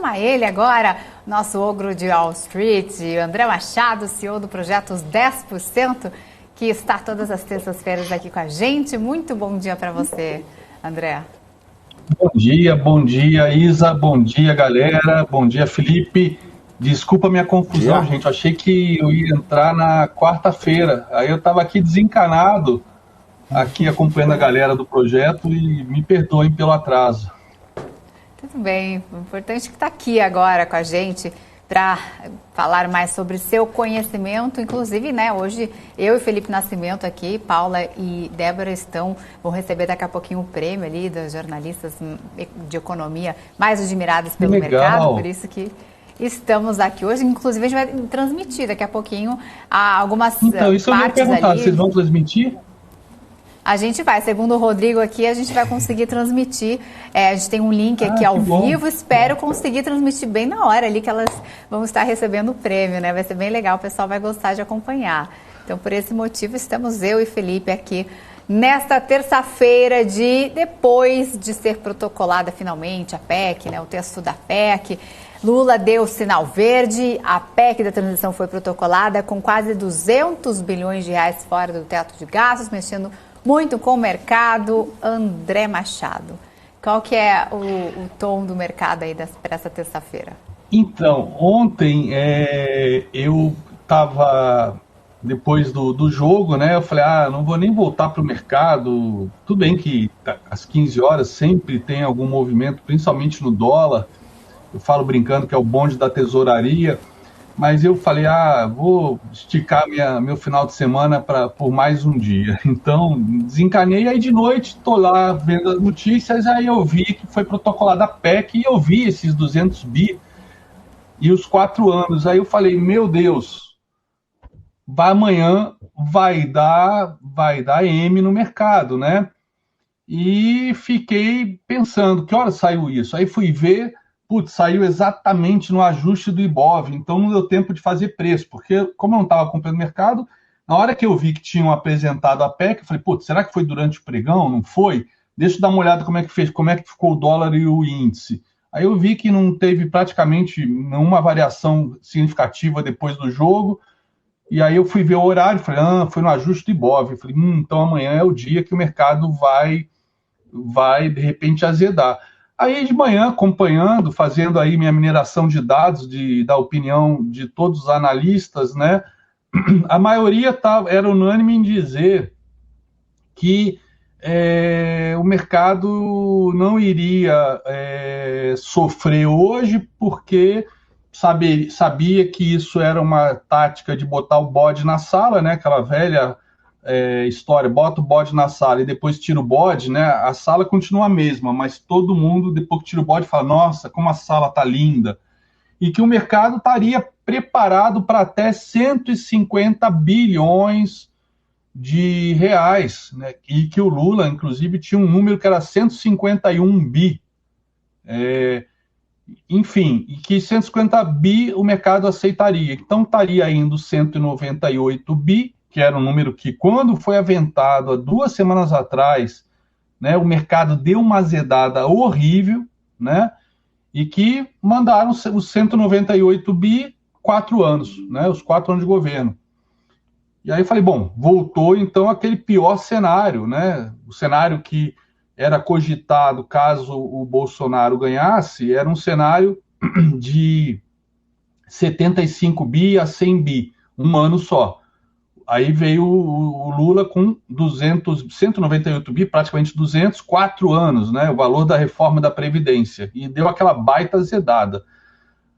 chamar ele agora, nosso ogro de Wall Street, André Machado, CEO do projeto Os 10%, que está todas as terças-feiras aqui com a gente. Muito bom dia para você, André. Bom dia, Isa, bom dia, galera, bom dia, Felipe. Desculpa a minha confusão, gente, eu achei que eu ia entrar na quarta-feira, aí eu estava aqui desencanado, aqui acompanhando a galera do projeto e me perdoem pelo atraso. Tudo bem, o importante é que está aqui agora com a gente para falar mais sobre seu conhecimento, inclusive, né, hoje eu e Felipe Nascimento aqui, Paula e Débora vão receber daqui a pouquinho o prêmio ali das jornalistas de economia mais admiradas pelo mercado, por isso que estamos aqui hoje, inclusive a gente vai transmitir daqui a pouquinho algumas partes ali. Então, isso eu ia perguntar, vocês vão transmitir? A gente vai, segundo o Rodrigo aqui, a gente vai conseguir transmitir, a gente tem um link aqui ao vivo, espero conseguir transmitir bem na hora ali que elas vão estar recebendo o prêmio, né? Vai ser bem legal, o pessoal vai gostar de acompanhar. Então, por esse motivo, estamos eu e Felipe aqui nesta terça-feira, depois de ser protocolada finalmente a PEC, né? O texto da PEC. Lula deu sinal verde, a PEC da transição foi protocolada com quase 200 bilhões de reais fora do teto de gastos, mexendo muito com o mercado. André Machado, qual que é o tom do mercado aí para essa terça-feira? Então, ontem eu estava, depois do jogo, né, eu falei, não vou nem voltar para o mercado, tudo bem que às 15 horas sempre tem algum movimento, principalmente no dólar, eu falo brincando que é o bonde da tesouraria, mas eu falei, vou esticar meu final de semana por mais um dia. Então, desencanei, aí de noite estou lá vendo as notícias, aí eu vi que foi protocolada a PEC e eu vi esses 200 bi e os 4 anos. Aí eu falei, meu Deus, amanhã vai dar M no mercado, né? E fiquei pensando, que hora saiu isso? Aí fui ver, saiu exatamente no ajuste do Ibov, então não deu tempo de fazer preço, porque como eu não estava acompanhando o mercado, na hora que eu vi que tinham apresentado a PEC, eu falei, será que foi durante o pregão? Não foi? Deixa eu dar uma olhada como é que ficou o dólar e o índice. Aí eu vi que não teve praticamente nenhuma variação significativa depois do jogo, e aí eu fui ver o horário, falei, foi no ajuste do Ibov. Eu falei, então amanhã é o dia que o mercado vai de repente azedar. Aí de manhã, acompanhando, fazendo aí minha mineração de dados, da opinião de todos os analistas, né? A maioria era unânime em dizer que o mercado não iria sofrer hoje porque sabia que isso era uma tática de botar o bode na sala, né? Aquela velha história, bota o bode na sala e depois tira o bode, né? A sala continua a mesma, mas todo mundo, depois que tira o bode, fala, nossa, como a sala tá linda. E que o mercado estaria preparado para até 150 bilhões de reais, né? E que o Lula, inclusive, tinha um número que era 151 bi. Enfim, e que 150 bi o mercado aceitaria. Então estaria indo 198 bi, que era um número que, quando foi aventado há 2 semanas atrás, né, o mercado deu uma azedada horrível, né, e que mandaram os 198 bi 4 anos, né, os 4 anos de governo. E aí eu falei, voltou então aquele pior cenário, né, o cenário que era cogitado caso o Bolsonaro ganhasse, era um cenário de 75 bi a 100 bi, um ano só. Aí veio o Lula com 198 bi, praticamente 200, 4 anos, né? O valor da reforma da Previdência. E deu aquela baita azedada.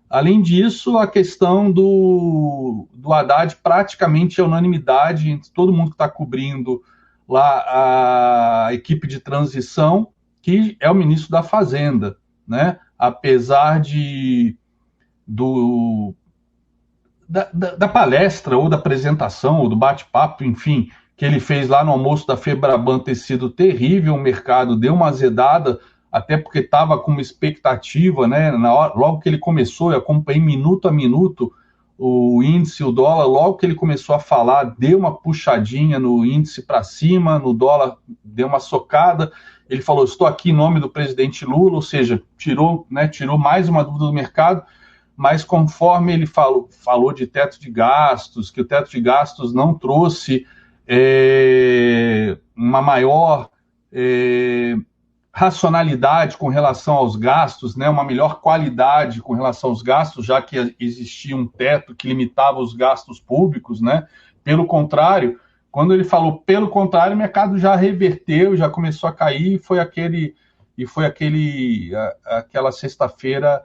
Além disso, a questão do Haddad praticamente é unanimidade entre todo mundo que está cobrindo lá a equipe de transição, que é o ministro da Fazenda, né? Apesar da palestra, ou da apresentação, ou do bate-papo, enfim, que ele fez lá no almoço da Febraban ter sido terrível, o mercado deu uma azedada, até porque estava com uma expectativa, né? Logo que ele começou, eu acompanhei minuto a minuto o índice, o dólar, logo que ele começou a falar, deu uma puxadinha no índice para cima, no dólar deu uma socada. Ele falou, estou aqui em nome do presidente Lula, ou seja, tirou mais uma dúvida do mercado, mas conforme ele falou de teto de gastos, que o teto de gastos não trouxe uma maior racionalidade com relação aos gastos, né, uma melhor qualidade com relação aos gastos, já que existia um teto que limitava os gastos públicos, né? Pelo contrário, quando ele falou pelo contrário, o mercado já reverteu, já começou a cair, e foi aquela sexta-feira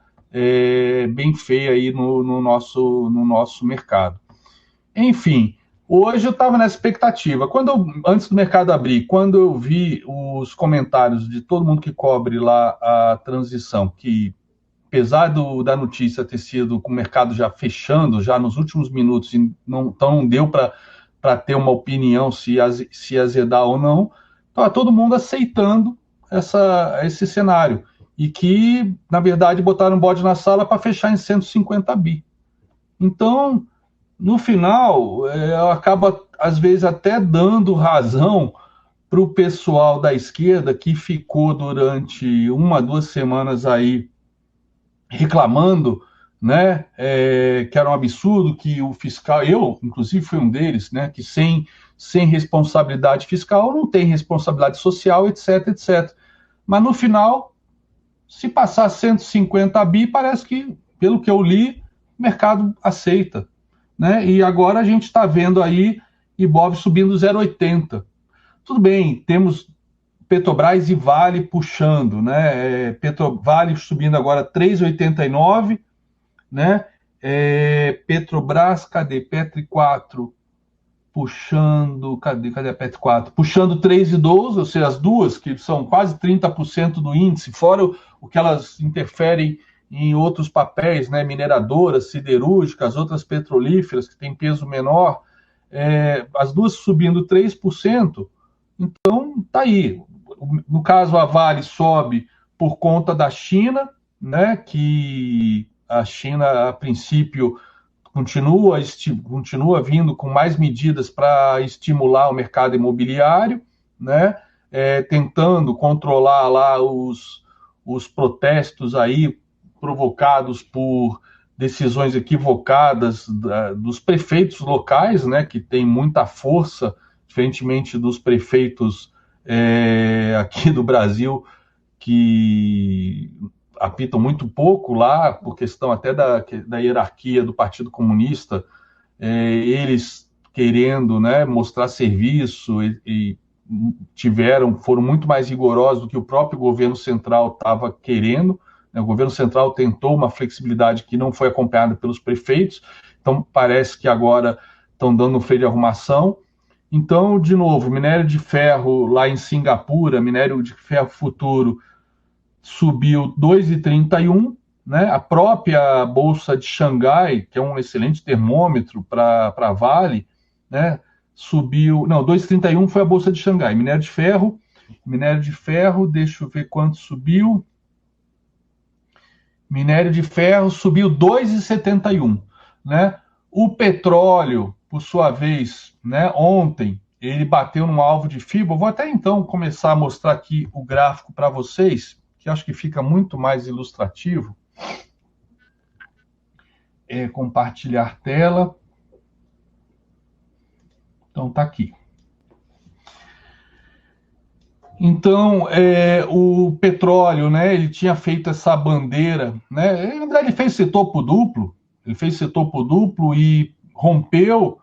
bem feia aí no nosso mercado. Enfim, hoje eu estava nessa expectativa. Antes do mercado abrir, quando eu vi os comentários de todo mundo que cobre lá a transição, que apesar da notícia ter sido com o mercado já fechando, já nos últimos minutos, então não deu para ter uma opinião se azedar ou não, estava todo mundo aceitando esse cenário. E que, na verdade, botaram um bode na sala para fechar em 150 bi. Então, no final, acaba, às vezes, até dando razão para o pessoal da esquerda que ficou durante 1, 2 semanas aí reclamando, né, que era um absurdo, que o fiscal, eu, inclusive, fui um deles, né, que sem responsabilidade fiscal não tem responsabilidade social, etc, etc. Mas, no final, se passar 150 bi, parece que, pelo que eu li, o mercado aceita, né? E agora a gente está vendo aí Ibov subindo 0,80. Tudo bem, temos Petrobras e Vale puxando, né? Vale subindo agora 3,89, né? Petrobras, cadê? Petri 4 puxando, cadê a Petri 4? Puxando 3,12, ou seja, as duas, que são quase 30% do índice, fora o que elas interferem em outros papéis, né, mineradoras, siderúrgicas, outras petrolíferas, que têm peso menor, as duas subindo 3%, então tá aí. No caso, a Vale sobe por conta da China, né, que a China, a princípio, continua vindo com mais medidas para estimular o mercado imobiliário, né, tentando controlar lá os protestos aí provocados por decisões equivocadas dos prefeitos locais, né, que tem muita força, diferentemente dos prefeitos aqui do Brasil, que apitam muito pouco lá, por questão até da hierarquia do Partido Comunista, eles querendo, né, mostrar serviço e foram muito mais rigorosos do que o próprio governo central estava querendo. O governo central tentou uma flexibilidade que não foi acompanhada pelos prefeitos, então parece que agora estão dando um freio de arrumação. Então, de novo, minério de ferro lá em Singapura, minério de ferro futuro, subiu 2,31, né? A própria Bolsa de Xangai, que é um excelente termômetro para a Vale, né? Subiu... Não, 2,31 foi a Bolsa de Xangai. Minério de ferro, deixa eu ver quanto subiu. Minério de ferro subiu 2,71, né? O petróleo, por sua vez, né, ontem, ele bateu num alvo de fibra. Eu vou até então começar a mostrar aqui o gráfico para vocês, que acho que fica muito mais ilustrativo. Compartilhar tela. Então, tá aqui. Então, o petróleo, né, ele tinha feito essa bandeira, né, ele fez esse topo duplo, e rompeu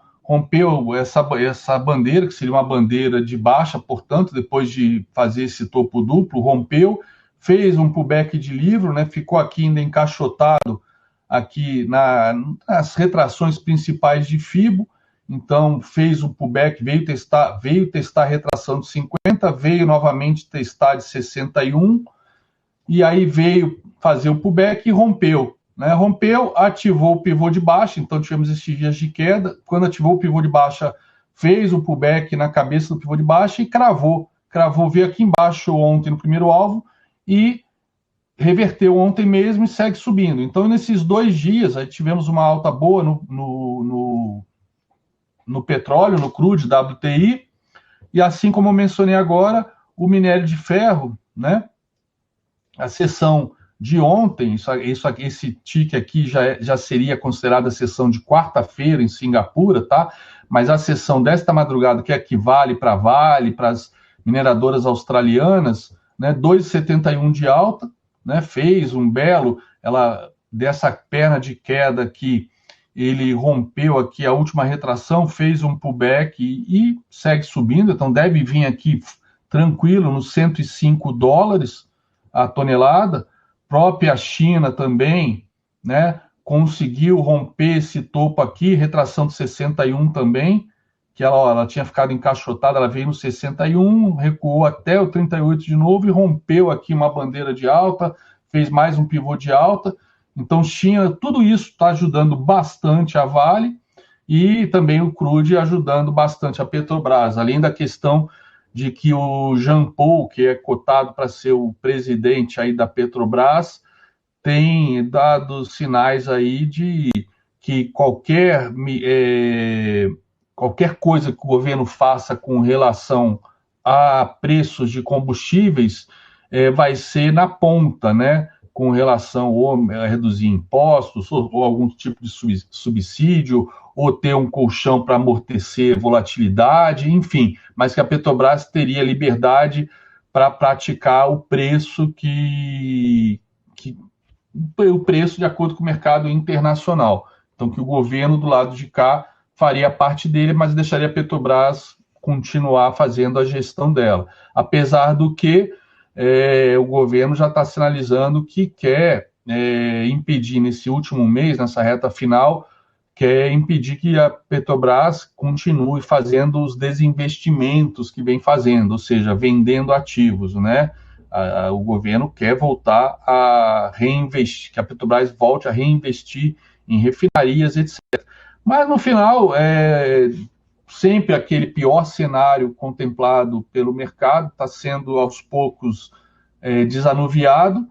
essa bandeira, que seria uma bandeira de baixa, portanto, depois de fazer esse topo duplo, rompeu, fez um pullback de livro, né, ficou aqui ainda encaixotado aqui nas retrações principais de Fibo. Então, fez o pullback, veio testar a retração de 50, veio novamente testar de 61, e aí veio fazer o pullback e rompeu. Né? Rompeu, ativou o pivô de baixa, então tivemos esses dias de queda. Quando ativou o pivô de baixa, fez o pullback na cabeça do pivô de baixa e cravou, veio aqui embaixo ontem no primeiro alvo, e reverteu ontem mesmo e segue subindo. Então, nesses 2 dias, aí tivemos uma alta boa no petróleo, no crude, WTI, e assim como eu mencionei agora, o minério de ferro, né? A sessão de ontem, esse tique aqui já seria considerada a sessão de quarta-feira em Singapura, tá? Mas a sessão desta madrugada, que equivale para a Vale, para as mineradoras australianas, né? 2,71 de alta, né? Fez um belo, dessa perna de queda aqui, ele rompeu aqui a última retração, fez um pullback e segue subindo, então deve vir aqui tranquilo nos $105 a tonelada. Própria China também, né, conseguiu romper esse topo aqui, retração de 61 também, que ela tinha ficado encaixotada, ela veio no 61, recuou até o 38 de novo e rompeu aqui uma bandeira de alta, fez mais um pivô de alta. Então, China, tudo isso está ajudando bastante a Vale e também o crude ajudando bastante a Petrobras, além da questão de que o Jean Paul, que é cotado para ser o presidente aí da Petrobras, tem dado sinais aí de que qualquer coisa que o governo faça com relação a preços de combustíveis vai ser na ponta, né? Com relação ou a reduzir impostos, ou algum tipo de subsídio, ou ter um colchão para amortecer volatilidade, enfim, mas que a Petrobras teria liberdade para praticar o preço o preço de acordo com o mercado internacional. Então, que o governo do lado de cá faria parte dele, mas deixaria a Petrobras continuar fazendo a gestão dela. Apesar do que o governo já está sinalizando que quer impedir nesse último mês, nessa reta final, quer impedir que a Petrobras continue fazendo os desinvestimentos que vem fazendo, ou seja, vendendo ativos, né? O governo quer voltar a reinvestir, que a Petrobras volte a reinvestir em refinarias, etc. Mas no final, sempre aquele pior cenário contemplado pelo mercado está sendo aos poucos desanuviado,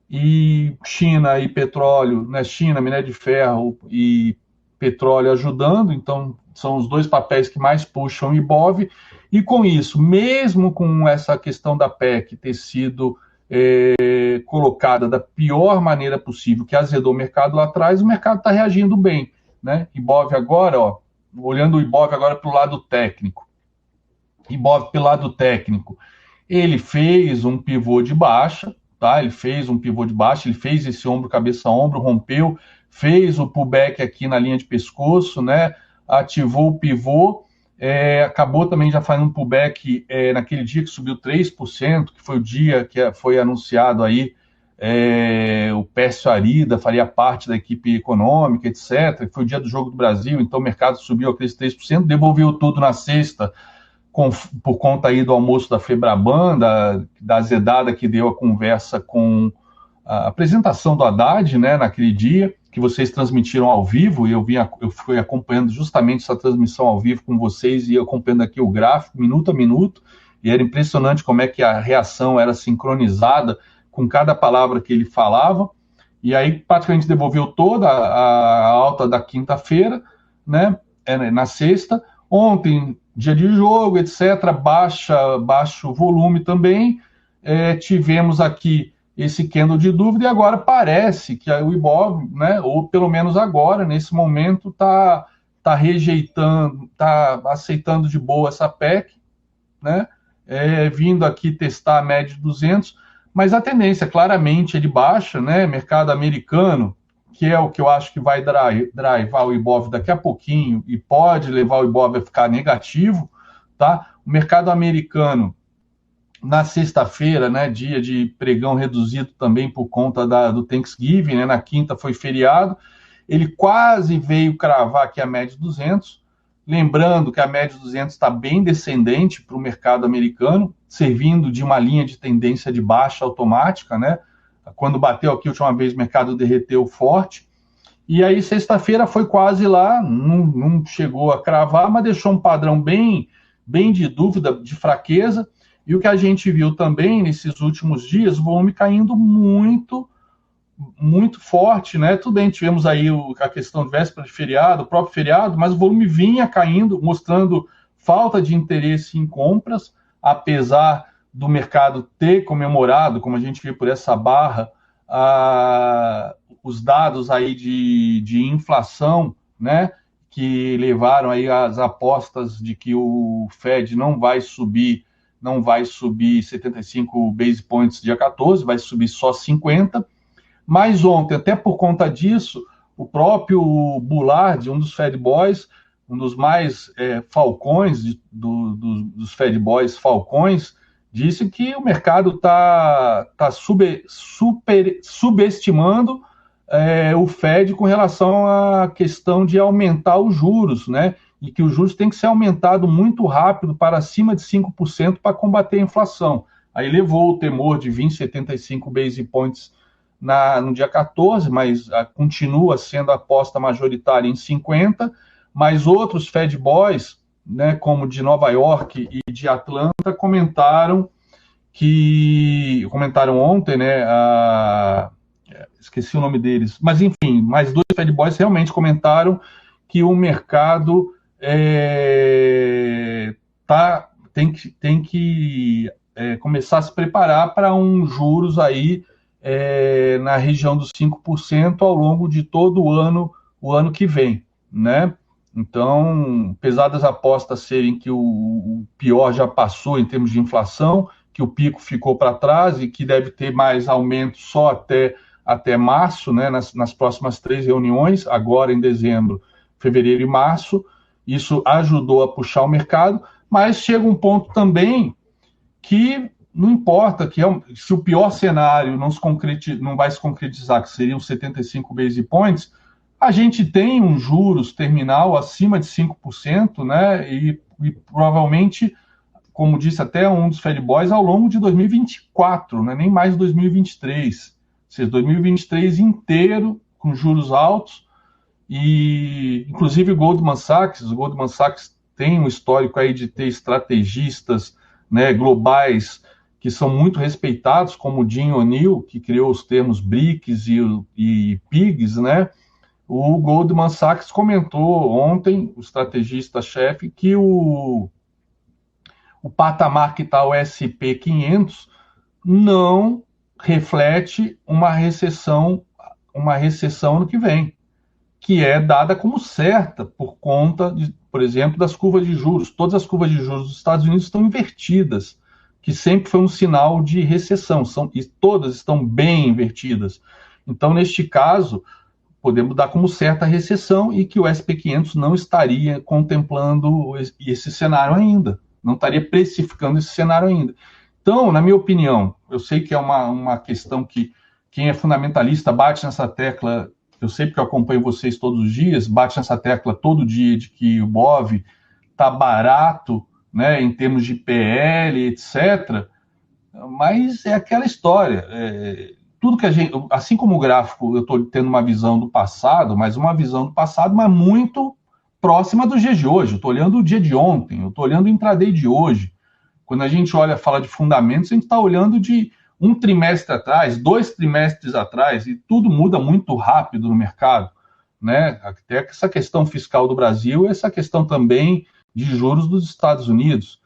e China e petróleo, né? China, minério de ferro e petróleo ajudando, então são os dois papéis que mais puxam o Ibov, e com isso, mesmo com essa questão da PEC ter sido colocada da pior maneira possível, que azedou o mercado lá atrás, o mercado está reagindo bem, né? Ibov agora, olhando o Ibov agora para o lado técnico, Ibov pelo lado técnico, ele fez um pivô de baixa, tá? Ele fez esse ombro, cabeça-ombro, rompeu, fez o pullback aqui na linha de pescoço, né? Ativou o pivô, acabou também já fazendo um pullback naquele dia que subiu 3%, que foi o dia que foi anunciado aí o Pércio Arida faria parte da equipe econômica, etc. Foi o dia do Jogo do Brasil, então o mercado subiu aqueles 3%, devolveu tudo na sexta, por conta aí do almoço da Febraban, da azedada que deu a conversa com a apresentação do Haddad, né, naquele dia, que vocês transmitiram ao vivo, e eu fui acompanhando justamente essa transmissão ao vivo com vocês, e acompanhando aqui o gráfico, minuto a minuto, e era impressionante como é que a reação era sincronizada com cada palavra que ele falava, e aí praticamente devolveu toda a alta da quinta-feira, né, na sexta. Ontem, dia de jogo, etc., baixo volume também, tivemos aqui esse candle de dúvida, e agora parece que o Ibov, né, ou pelo menos agora, nesse momento, está rejeitando, está aceitando de boa essa PEC, né, vindo aqui testar a média de 200, mas a tendência claramente é de baixa, né, mercado americano, que é o que eu acho que vai drivar o Ibov daqui a pouquinho e pode levar o Ibov a ficar negativo, tá? O mercado americano, na sexta-feira, né, dia de pregão reduzido também por conta do Thanksgiving, né, na quinta foi feriado, ele quase veio cravar aqui a média de 200, lembrando que a média de 200 está bem descendente para o mercado americano, servindo de uma linha de tendência de baixa automática, né? Quando bateu aqui a última vez, o mercado derreteu forte, e aí sexta-feira foi quase lá, não chegou a cravar, mas deixou um padrão bem de dúvida, de fraqueza, E o que a gente viu também nesses últimos dias, o volume caindo muito, muito forte, né? Tudo bem, tivemos aí a questão de véspera de feriado, o próprio feriado, mas o volume vinha caindo, mostrando falta de interesse em compras, apesar do mercado ter comemorado, como a gente vê por essa barra, os dados aí de inflação, né? Que levaram aí as apostas de que o Fed não vai subir 75 base points dia 14, vai subir só 50. Mas ontem, até por conta disso, o próprio Bullard, um dos Fed Boys, um dos mais falcões, dos Fed Boys falcões, disse que o mercado está subestimando o Fed com relação à questão de aumentar os juros, né? E que os juros têm que ser aumentado muito rápido para acima de 5% para combater a inflação. Aí levou o temor de 75 base points no dia 14, mas continua sendo a aposta majoritária em 50, mas outros Fed Boys, né, como de Nova York e de Atlanta, comentaram ontem, né, esqueci o nome deles, mas enfim, mais dois Fed Boys realmente comentaram que o mercado tem que começar a se preparar para uns juros aí na região dos 5% ao longo de todo o ano que vem, né? Então, apesar das apostas serem que o pior já passou em termos de inflação, que o pico ficou para trás e que deve ter mais aumento só até março, né? Nas próximas 3 reuniões, agora em dezembro, fevereiro e março, isso ajudou a puxar o mercado, mas chega um ponto também que não importa se o pior cenário não vai se concretizar, que seriam 75 base points, a gente tem um juros terminal acima de 5%, né? E provavelmente, como disse até um dos Fed Boys, ao longo de 2024, né? Nem mais 2023. Ou seja, 2023 inteiro com juros altos. E, inclusive, o Goldman Sachs tem um histórico aí de ter estrategistas, né, globais que são muito respeitados, como o Jim O'Neill, que criou os termos BRICS e PIGS, né? O Goldman Sachs comentou ontem, o estrategista-chefe, que o patamar que está o S&P 500 não reflete uma recessão no que vem, que é dada como certa por conta, por exemplo, das curvas de juros. Todas as curvas de juros dos Estados Unidos estão invertidas, que sempre foi um sinal de recessão, e todas estão bem invertidas. Então, neste caso, podemos dar como certa a recessão e que o S&P 500 não estaria contemplando esse cenário ainda, não estaria precificando esse cenário ainda. Então, na minha opinião, eu sei que é uma questão que quem é fundamentalista bate nessa tecla, eu sei porque eu acompanho vocês todos os dias, bate nessa tecla todo dia de que o BOV está barato, né, em termos de PL, etc., mas é aquela história. Tudo que a gente, assim como o gráfico, eu estou tendo uma visão do passado, mas muito próxima do dia de hoje. Eu estou olhando o dia de ontem, eu estou olhando o intraday de hoje. Quando a gente fala de fundamentos, a gente está olhando de um trimestre atrás, 2 trimestres atrás, e tudo muda muito rápido no mercado, né? Até essa questão fiscal do Brasil, essa questão também de juros dos Estados Unidos.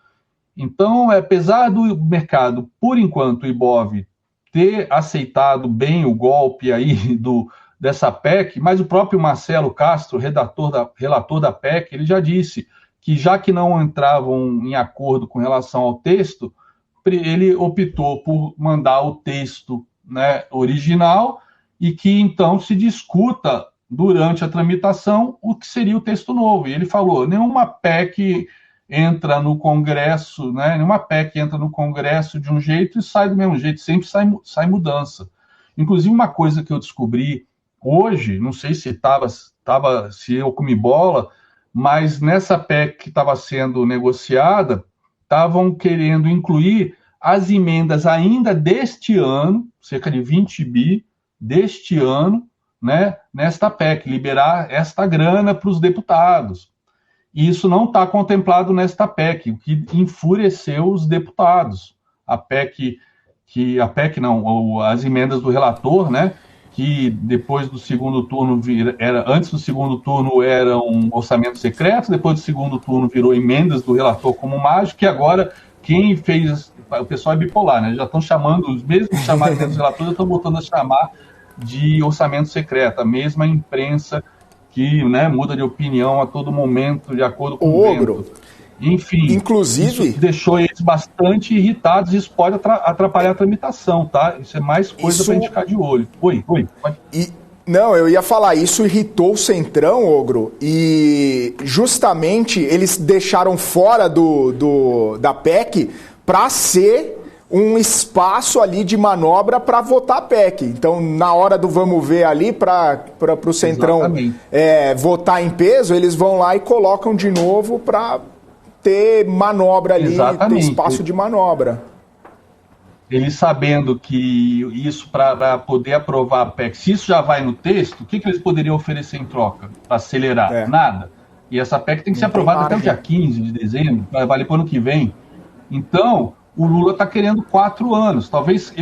Então, apesar do mercado, por enquanto, o Ibov ter aceitado bem o golpe aí dessa PEC, mas o próprio Marcelo Castro, relator da PEC, ele já disse que, já que não entravam em acordo com relação ao texto, ele optou por mandar o texto, né, original, e que então se discuta durante a tramitação o que seria o texto novo. E ele falou, nenhuma PEC entra no Congresso, né, nenhuma PEC entra no Congresso de um jeito e sai do mesmo jeito, sempre sai mudança. Inclusive, uma coisa que eu descobri hoje, não sei se se eu comi bola, mas nessa PEC que estava sendo negociada, estavam querendo incluir as emendas ainda deste ano, cerca de 20 bi deste ano, né, nesta PEC, liberar esta grana para os deputados. E isso não está contemplado nesta PEC, o que enfureceu os deputados. A PEC não, ou as emendas do relator, né, que depois do segundo turno, antes do segundo turno era um orçamento secreto, depois do segundo turno virou emendas do relator como mágico, que agora quem fez, o pessoal é bipolar, né, já estão chamando, os mesmos chamados dos relatores, já estão voltando a chamar de orçamento secreto, a mesma imprensa que, né, muda de opinião a todo momento, de acordo com o vento. Enfim, inclusive, isso deixou eles bastante irritados, e isso pode atrapalhar a tramitação, tá? Isso é mais coisa pra gente ficar de olho. Oi, pode. Não, eu ia falar, isso irritou o Centrão, Ogro, e justamente eles deixaram fora da PEC para ser um espaço ali de manobra para votar a PEC. Então, na hora do vamos ver ali, para o Centrão votar em peso, eles vão lá e colocam de novo para ter manobra ali, ter espaço de manobra. Eles sabendo que isso, para poder aprovar a PEC, se isso já vai no texto, o que eles poderiam oferecer em troca para acelerar? Nada. E essa PEC tem que ser aprovada até o dia 15 de dezembro, para valer para o ano que vem. Então, o Lula está querendo 4 anos. Talvez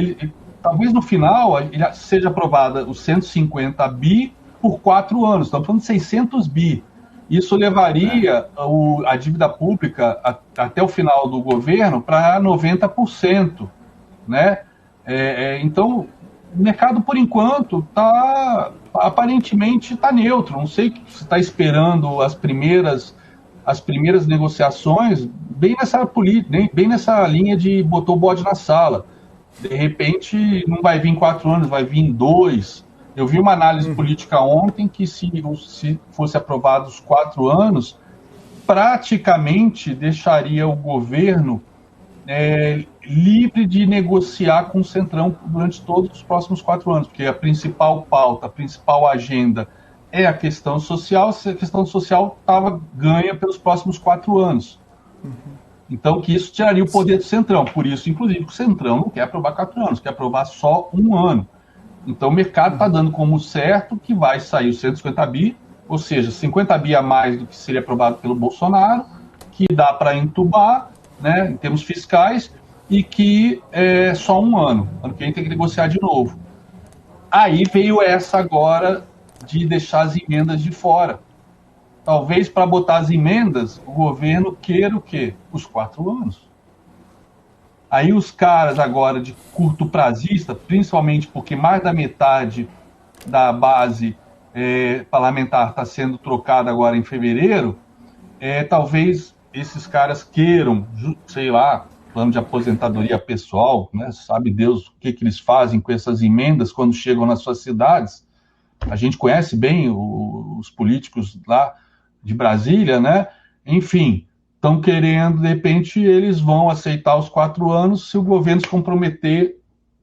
no final ele seja aprovada os 150 bi por 4 anos. Estamos falando de 600 bi. Isso levaria a dívida pública até o final do governo para 90%. Né? Então, o mercado, por enquanto, aparentemente está neutro. Não sei se está esperando as primeiras negociações bem nessa linha de botou o bode na sala. De repente, não vai vir 4 anos, vai vir 2. Eu vi uma análise política ontem que, se fosse aprovado os 4 anos, praticamente deixaria o governo livre de negociar com o Centrão durante todos os próximos 4 anos, porque a principal pauta, a principal agenda é a questão social. Se a questão social estava ganha pelos próximos 4 anos. Então, que isso tiraria o poder do Centrão. Por isso, inclusive, que o Centrão não quer aprovar 4 anos, quer aprovar só 1 ano. Então, o mercado está dando como certo que vai sair os 150 bi, ou seja, 50 bi a mais do que seria aprovado pelo Bolsonaro, que dá para entubar, né, em termos fiscais, e que é só 1 ano. Ano que vem tem que negociar de novo. Aí veio essa agora de deixar as emendas de fora. Talvez para botar as emendas, o governo queira o quê? Os 4 anos. Aí os caras agora de curto prazista, principalmente porque mais da metade da base parlamentar está sendo trocada agora em fevereiro, talvez esses caras queiram, sei lá, plano de aposentadoria pessoal, né? Sabe Deus o que eles fazem com essas emendas quando chegam nas suas cidades. A gente conhece bem os políticos lá de Brasília, né? Enfim, estão querendo, de repente, eles vão aceitar os 4 anos se o governo se comprometer,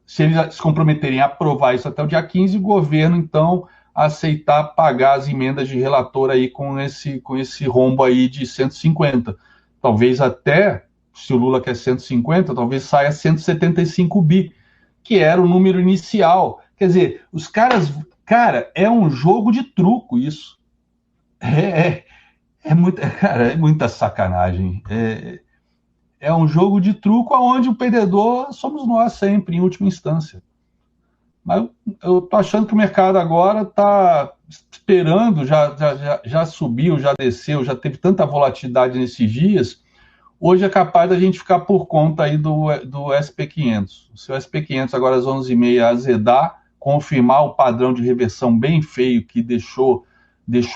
se eles se comprometerem a aprovar isso até o dia 15, o governo, então, aceitar pagar as emendas de relator aí com esse rombo aí de 150. Talvez até, se o Lula quer 150, talvez saia 175 bi, que era o número inicial. Quer dizer, os caras... Cara, é um jogo de truco isso. Cara, é muita sacanagem. É um jogo de truco onde o perdedor somos nós sempre, em última instância. Mas eu tô achando que o mercado agora está esperando, já subiu, já desceu, já teve tanta volatilidade nesses dias. Hoje é capaz da gente ficar por conta aí do SP500. Se o SP500 agora às 11h30 azedar, confirmar o padrão de reversão bem feio que deixou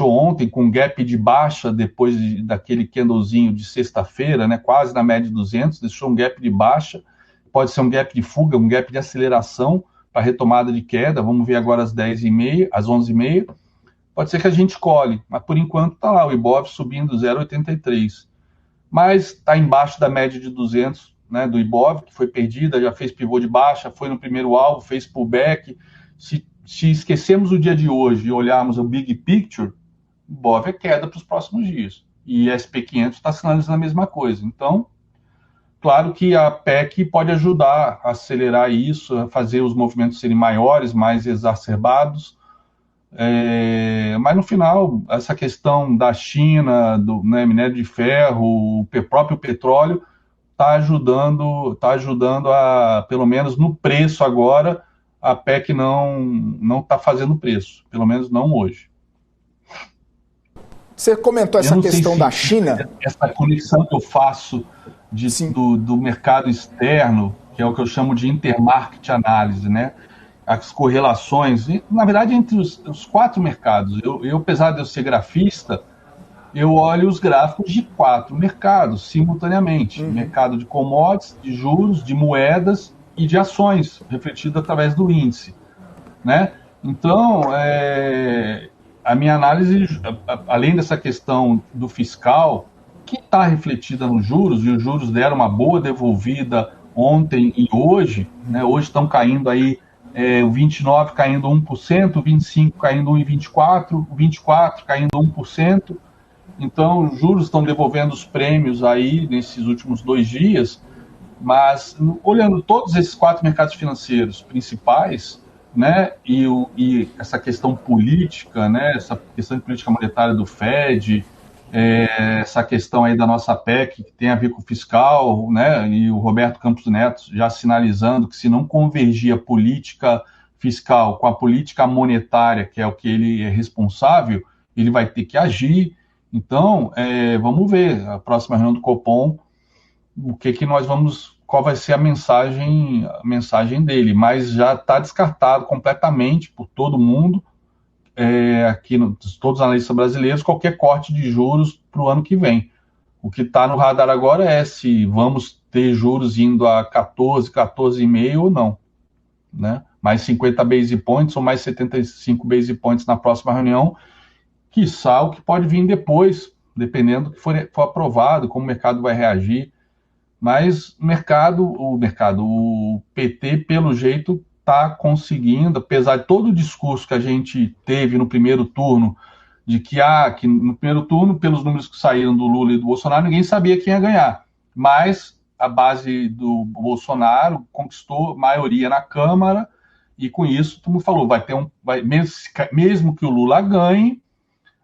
ontem, com gap de baixa depois daquele candlezinho de sexta-feira, né, quase na média de 200, deixou um gap de baixa, pode ser um gap de fuga, um gap de aceleração para retomada de queda. Vamos ver agora às 10h30, às 11h30, pode ser que a gente colhe, mas por enquanto está lá, o Ibov subindo 0,83, mas está embaixo da média de 200, né, do Ibov, que foi perdida, já fez pivô de baixa, foi no primeiro alvo, fez pullback. Se esquecemos o dia de hoje e olharmos o big picture, o Ibov é queda para os próximos dias. E SP500 está sinalizando a mesma coisa. Então, claro que a PEC pode ajudar a acelerar isso, a fazer os movimentos serem maiores, mais exacerbados, Mas no final, essa questão da China, do minério de ferro, o próprio petróleo, está ajudando a, pelo menos no preço agora, a PEC não está fazendo preço, pelo menos não hoje. Você comentou essa questão da China. Essa conexão que eu faço do mercado externo, que é o que eu chamo de intermarket análise, né? As correlações, na verdade, entre os 4 mercados. Eu, apesar de eu ser grafista, eu olho os gráficos de 4 mercados simultaneamente. Mercado de commodities, de juros, de moedas e de ações, refletido através do índice, né? Então, a minha análise, além dessa questão do fiscal, que está refletida nos juros, e os juros deram uma boa devolvida ontem e hoje, né? Hoje estão caindo aí, o 29 caindo 1%, o 25 caindo 1,24%, o 24 caindo 1%. Então, os juros estão devolvendo os prêmios aí nesses últimos 2 dias, mas olhando todos esses 4 mercados financeiros principais, né, e essa questão política, né, essa questão de política monetária do Fed, essa questão aí da nossa PEC, que tem a ver com o fiscal, né, e o Roberto Campos Neto já sinalizando que se não convergir a política fiscal com a política monetária, que é o que ele é responsável, ele vai ter que agir. Então, vamos ver, a próxima reunião do Copom, qual vai ser a mensagem dele, mas já está descartado completamente por todo mundo, todos os analistas brasileiros, qualquer corte de juros para o ano que vem. O que está no radar agora é se vamos ter juros indo a 14, 14,5 ou não, né? Mais 50 base points ou mais 75 base points na próxima reunião, quiçá o que pode vir depois, dependendo do que for aprovado, como o mercado vai reagir. Mas o PT, pelo jeito, está conseguindo, apesar de todo o discurso que a gente teve no primeiro turno, de que no primeiro turno, pelos números que saíram do Lula e do Bolsonaro, ninguém sabia quem ia ganhar. Mas a base do Bolsonaro conquistou maioria na Câmara, e com isso, todo mundo falou, mesmo que o Lula ganhe,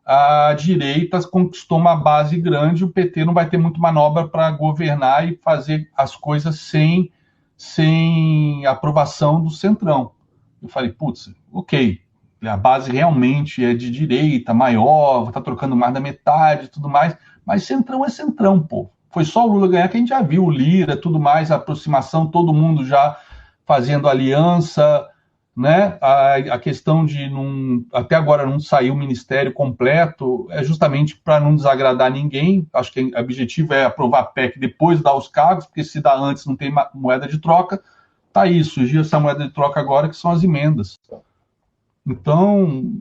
a direita conquistou uma base grande, o PT não vai ter muito manobra para governar e fazer as coisas sem aprovação do Centrão. Eu falei, putz, ok, a base realmente é de direita, maior, está trocando mais da metade e tudo mais, mas Centrão é Centrão, pô. Foi só o Lula ganhar que a gente já viu, o Lira, tudo mais, a aproximação, todo mundo já fazendo aliança, né? A questão de até agora não sair o ministério completo é justamente para não desagradar ninguém. Acho que o objetivo é aprovar a PEC depois dar os cargos, porque se dá antes não tem moeda de troca. Tá aí, surgiu essa moeda de troca agora, que são as emendas. Então,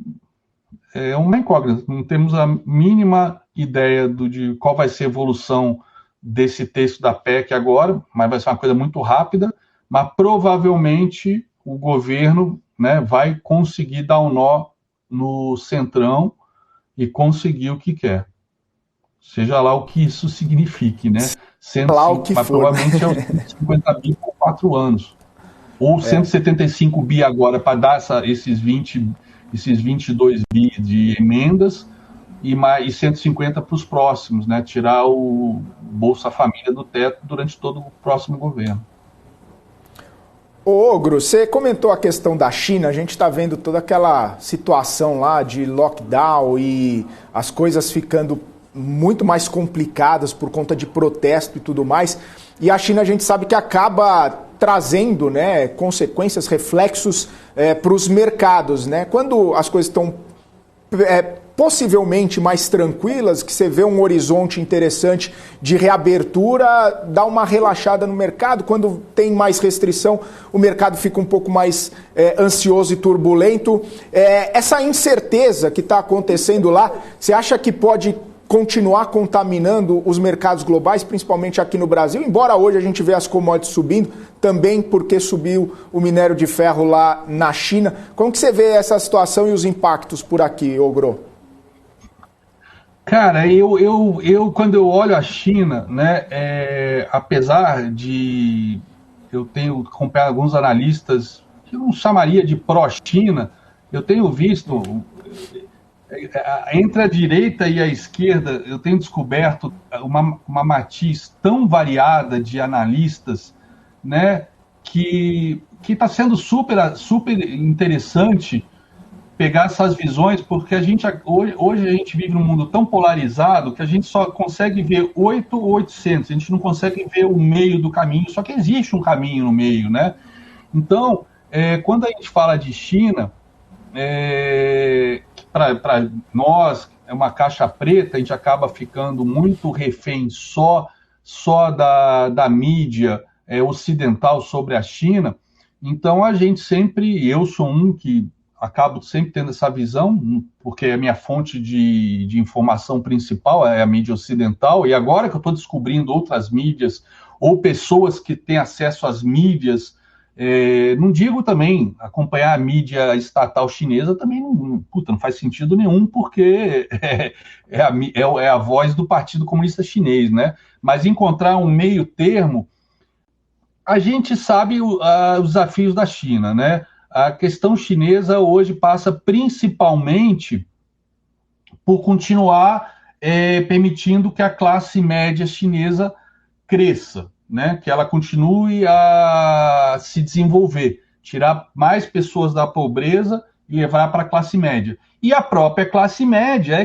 é uma incógnita. Não temos a mínima ideia de qual vai ser a evolução desse texto da PEC agora, mas vai ser uma coisa muito rápida, mas provavelmente o governo, né, vai conseguir dar um nó no Centrão e conseguir o que quer. Seja lá o que isso signifique, né? Mas provavelmente é os 150 bi por 4 anos. Ou 175 bi agora para dar esses 22 bi de emendas e 150 para os próximos, né? Tirar o Bolsa Família do teto durante todo o próximo governo. Ô, Ogro, você comentou a questão da China, a gente está vendo toda aquela situação lá de lockdown e as coisas ficando muito mais complicadas por conta de protesto e tudo mais, e a China a gente sabe que acaba trazendo, né, consequências, reflexos para os mercados, né? Quando as coisas estão possivelmente mais tranquilas, que você vê um horizonte interessante de reabertura, dá uma relaxada no mercado. Quando tem mais restrição, o mercado fica um pouco mais ansioso e turbulento. Essa incerteza que está acontecendo lá, você acha que pode continuar contaminando os mercados globais, principalmente aqui no Brasil? Embora hoje a gente vê as commodities subindo, também porque subiu o minério de ferro lá na China. Como que você vê essa situação e os impactos por aqui, Ogro? Cara, eu quando eu olho a China, né, apesar de eu tenho acompanhado alguns analistas que eu não chamaria de pró-China, eu tenho visto entre a direita e a esquerda, eu tenho descoberto uma matiz tão variada de analistas, né, que está sendo super interessante pegar essas visões, porque hoje a gente vive num mundo tão polarizado que a gente só consegue ver 8 ou 800, a gente não consegue ver o meio do caminho, só que existe um caminho no meio, né? Então, quando a gente fala de China, para nós é uma caixa preta, a gente acaba ficando muito refém só da mídia ocidental sobre a China. Então a gente sempre, eu sou um que acabo sempre tendo essa visão, porque a minha fonte de informação principal é a mídia ocidental, e agora que eu estou descobrindo outras mídias, ou pessoas que têm acesso às mídias, não digo também acompanhar a mídia estatal chinesa, também não faz sentido nenhum, porque é a voz do Partido Comunista Chinês, né? Mas encontrar um meio termo, a gente sabe os desafios da China, né? A questão chinesa hoje passa principalmente por continuar permitindo que a classe média chinesa cresça, né? Que ela continue a se desenvolver, tirar mais pessoas da pobreza e levar para a classe média. E a própria classe média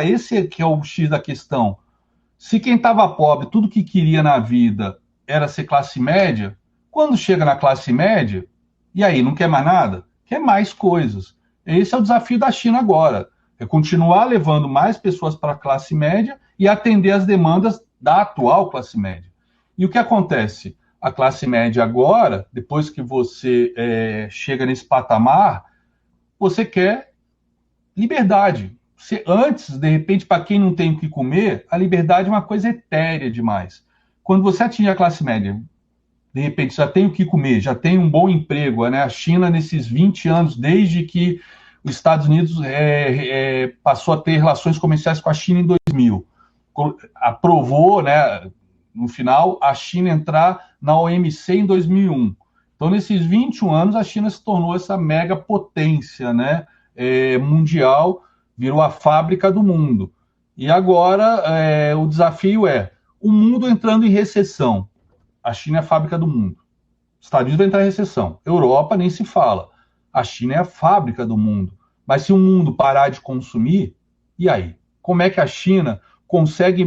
esse é que é o X da questão. Se quem estava pobre, tudo que queria na vida era ser classe média, quando chega na classe média, e aí, não quer mais nada? Quer mais coisas. Esse é o desafio da China agora. É continuar levando mais pessoas para a classe média e atender as demandas da atual classe média. E o que acontece? A classe média agora, depois que você chega nesse patamar, você quer liberdade. Antes, de repente, para quem não tem o que comer, a liberdade é uma coisa etérea demais. Quando você atinge a classe média, de repente já tem o que comer, já tem um bom emprego, né? A China, nesses 20 anos, desde que os Estados Unidos passou a ter relações comerciais com a China em 2000, aprovou, né, no final, a China entrar na OMC em 2001. Então, nesses 21 anos, a China se tornou essa mega potência, né, mundial, virou a fábrica do mundo. E agora o desafio é o mundo entrando em recessão. A China é a fábrica do mundo. Os Estados Unidos vai entrar em recessão. Europa nem se fala. A China é a fábrica do mundo. Mas se o mundo parar de consumir, e aí? Como é que a China consegue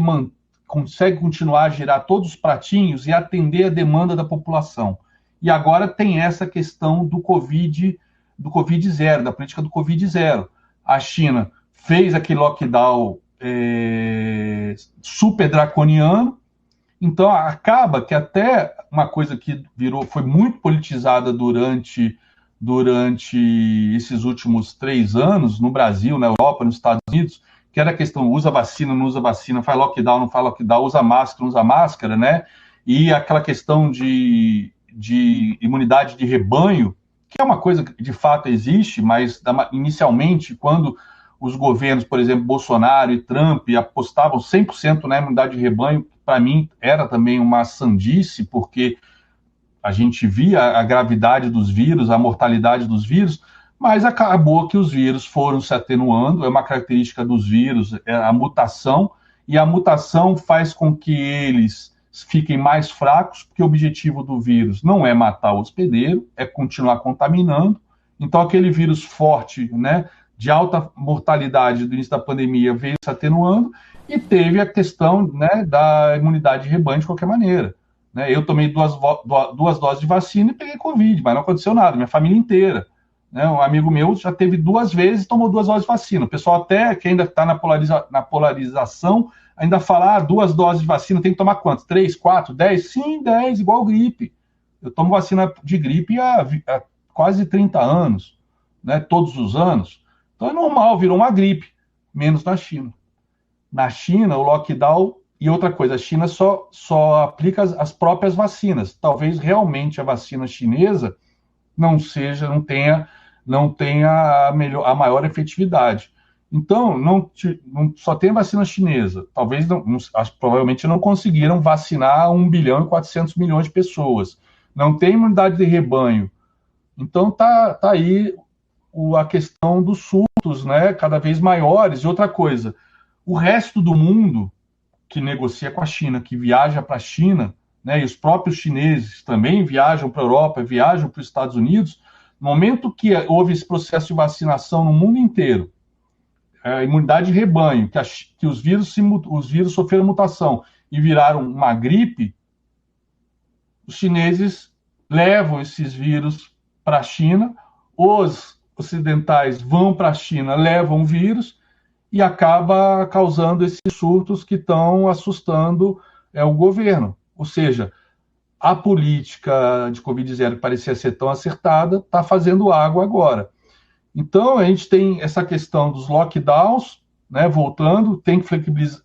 continuar a girar todos os pratinhos e atender a demanda da população? E agora tem essa questão do Covid zero, da política do Covid zero. A China fez aquele lockdown super draconiano. Então, acaba que até uma coisa que foi muito politizada durante esses últimos 3 anos, no Brasil, na Europa, nos Estados Unidos, que era a questão, usa vacina, não usa vacina, faz lockdown, não faz lockdown, usa máscara, não usa máscara, né? E aquela questão de imunidade de rebanho, que é uma coisa que de fato existe, mas inicialmente, quando os governos, por exemplo, Bolsonaro e Trump, apostavam 100% na imunidade de rebanho, para mim era também uma sandice, porque a gente via a gravidade dos vírus, a mortalidade dos vírus, mas acabou que os vírus foram se atenuando, é uma característica dos vírus, é a mutação, e a mutação faz com que eles fiquem mais fracos, porque o objetivo do vírus não é matar o hospedeiro, é continuar contaminando. Então aquele vírus forte, né, de alta mortalidade do início da pandemia veio se atenuando, e teve a questão, né, da imunidade de rebanho de qualquer maneira. Né? Eu tomei duas doses de vacina e peguei Covid, mas não aconteceu nada, minha família inteira. Né? Um amigo meu já teve 2 vezes e tomou 2 doses de vacina. O pessoal até que ainda está na polarização, ainda fala, 2 doses de vacina, tem que tomar quantos? 3, 4, 10? Sim, 10, igual gripe. Eu tomo vacina de gripe há quase 30 anos, né? Todos os anos. Então é normal, virou uma gripe, menos na China. Na China, o lockdown, e outra coisa, a China só aplica as próprias vacinas. Talvez realmente a vacina chinesa não tenha a maior efetividade. Então, só tem a vacina chinesa. Talvez, provavelmente não conseguiram vacinar 1 bilhão e 400 milhões de pessoas. Não tem imunidade de rebanho. Então, tá aí a questão do surto surtos, né, cada vez maiores. E outra coisa, o resto do mundo que negocia com a China, que viaja para a China, né, e os próprios chineses também viajam para a Europa, viajam para os Estados Unidos, no momento que houve esse processo de vacinação no mundo inteiro, a imunidade de rebanho, que os vírus sofreram mutação e viraram uma gripe, os chineses levam esses vírus para a China, os ocidentais vão para a China, levam o vírus e acaba causando esses surtos que estão assustando o governo. Ou seja, a política de Covid-0 que parecia ser tão acertada está fazendo água agora. Então, a gente tem essa questão dos lockdowns, né, voltando, tem que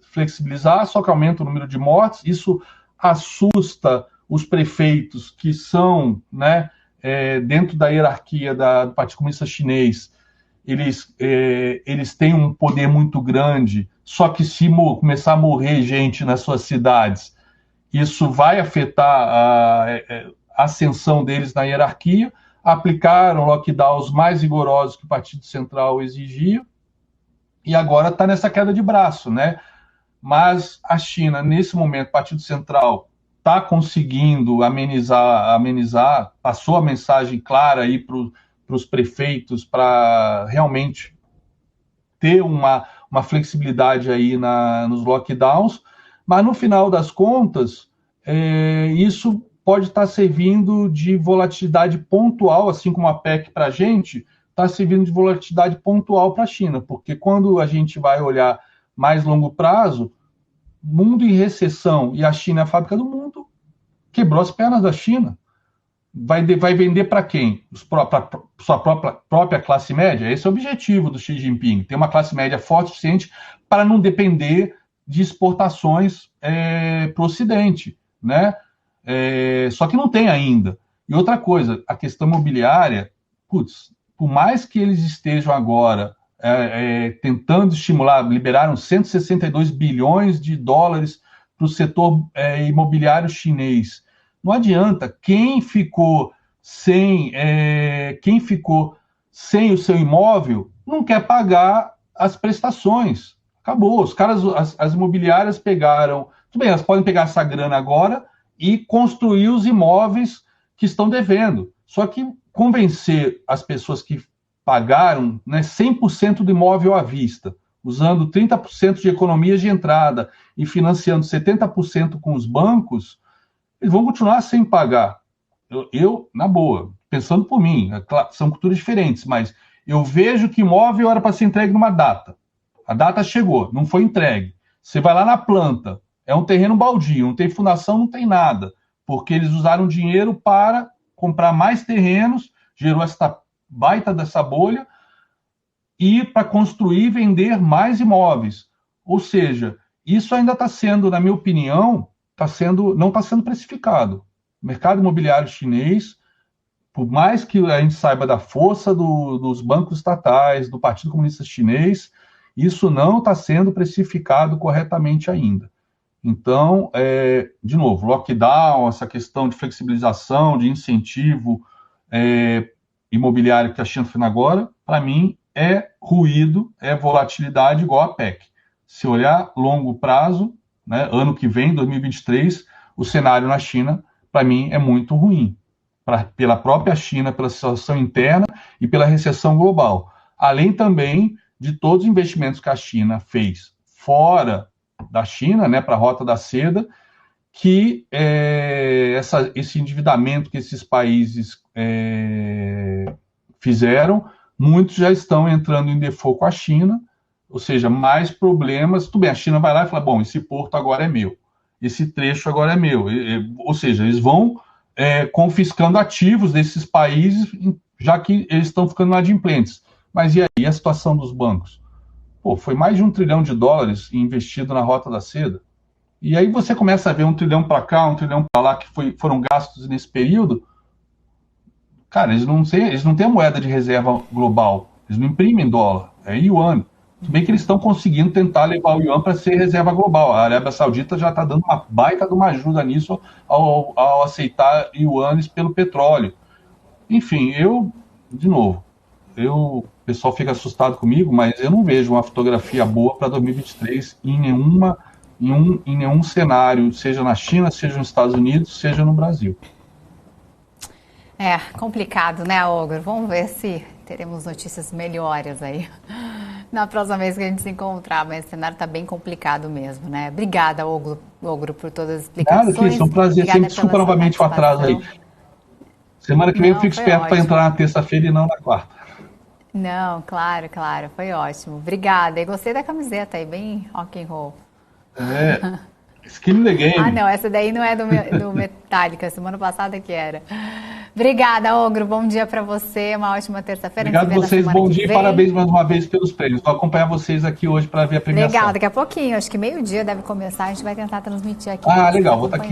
flexibilizar, só que aumenta o número de mortes, isso assusta os prefeitos que são, né, dentro da hierarquia do Partido Comunista Chinês, eles têm um poder muito grande, só que se começar a morrer gente nas suas cidades, isso vai afetar a ascensão deles na hierarquia. Aplicaram lockdowns mais rigorosos que o Partido Central exigia, e agora está nessa queda de braço, né? Mas a China, nesse momento, o Partido Central está conseguindo amenizar, passou a mensagem clara aí para os prefeitos para realmente ter uma flexibilidade aí nos lockdowns, mas no final das contas, isso pode estar servindo de volatilidade pontual, assim como a PEC para a gente, está servindo de volatilidade pontual para a China, porque quando a gente vai olhar mais longo prazo, mundo em recessão e a China é a fábrica do mundo, quebrou as pernas da China. Vai vender para quem? Para sua própria classe média? Esse é o objetivo do Xi Jinping, ter uma classe média forte o suficiente para não depender de exportações para o Ocidente, né? Só que não tem ainda. E outra coisa, a questão imobiliária, por mais que eles estejam agora tentando estimular, liberaram 162 bilhões de dólares para o setor imobiliário chinês. Não adianta, quem ficou sem o seu imóvel não quer pagar as prestações. Acabou, as imobiliárias pegaram, tudo bem, elas podem pegar essa grana agora e construir os imóveis que estão devendo. Só que convencer as pessoas que pagaram, né, 100% do imóvel à vista, usando 30% de economias de entrada e financiando 70% com os bancos, eles vão continuar sem pagar. Eu, na boa, pensando por mim, são culturas diferentes, mas eu vejo que imóvel era para ser entregue numa data. A data chegou, não foi entregue. Você vai lá na planta, é um terreno baldio, não tem fundação, não tem nada, porque eles usaram dinheiro para comprar mais terrenos, gerou essa baita dessa bolha, e para construir e vender mais imóveis. Ou seja, isso ainda está sendo, na minha opinião, não está sendo precificado. O mercado imobiliário chinês, por mais que a gente saiba da força dos bancos estatais, do Partido Comunista Chinês, isso não está sendo precificado corretamente ainda. Então, de novo, lockdown, essa questão de flexibilização, de incentivo imobiliário que a China está fazendo agora, para mim, é ruído, é volatilidade igual a PEC. Se olhar longo prazo, né, ano que vem, 2023, o cenário na China, para mim, é muito ruim. Pela própria China, pela situação interna e pela recessão global. Além também de todos os investimentos que a China fez fora da China, né, para a Rota da Seda, que esse endividamento que esses países fizeram, muitos já estão entrando em default com a China, ou seja, mais problemas. Tudo bem, a China vai lá e fala, bom, esse porto agora é meu, esse trecho agora é meu. Ou seja, eles vão confiscando ativos desses países, já que eles estão ficando inadimplentes. Mas e aí, a situação dos bancos? Foi mais de $1 trilhão investido na Rota da Seda. E aí você começa a ver $1 trilhão para cá, $1 trilhão para lá, que foram gastos nesse período. Cara, eles não têm a moeda de reserva global. Eles não imprimem dólar, é yuan. Tudo bem que eles estão conseguindo tentar levar o yuan para ser reserva global. A Arábia Saudita já está dando uma baita de uma ajuda nisso ao aceitar yuanes pelo petróleo. Enfim, de novo, o pessoal fica assustado comigo, mas eu não vejo uma fotografia boa para 2023 em nenhum cenário, seja na China, seja nos Estados Unidos, seja no Brasil. É complicado, né, Ogro? Vamos ver se teremos notícias melhores aí na próxima vez que a gente se encontrar, mas o cenário está bem complicado mesmo, né? Obrigada, Ogro, por todas as explicações. Nada, Cris, é um prazer. Sempre desculpa novamente o atraso aí. Semana que vem eu fico esperto para entrar na terça-feira e não na quarta. Não, claro, foi ótimo. Obrigada. E gostei da camiseta aí, bem rock and roll. Skin in the game. Ah, não, essa daí não é do Metallica, semana passada que era. Obrigada, Ogro, bom dia para você, uma ótima terça-feira. Obrigado a vocês, bom dia e parabéns mais uma vez pelos prêmios. Vou acompanhar vocês aqui hoje para ver a premiação. Legal, daqui a pouquinho, acho que meio-dia deve começar, a gente vai tentar transmitir aqui. Ah, legal, vou estar aqui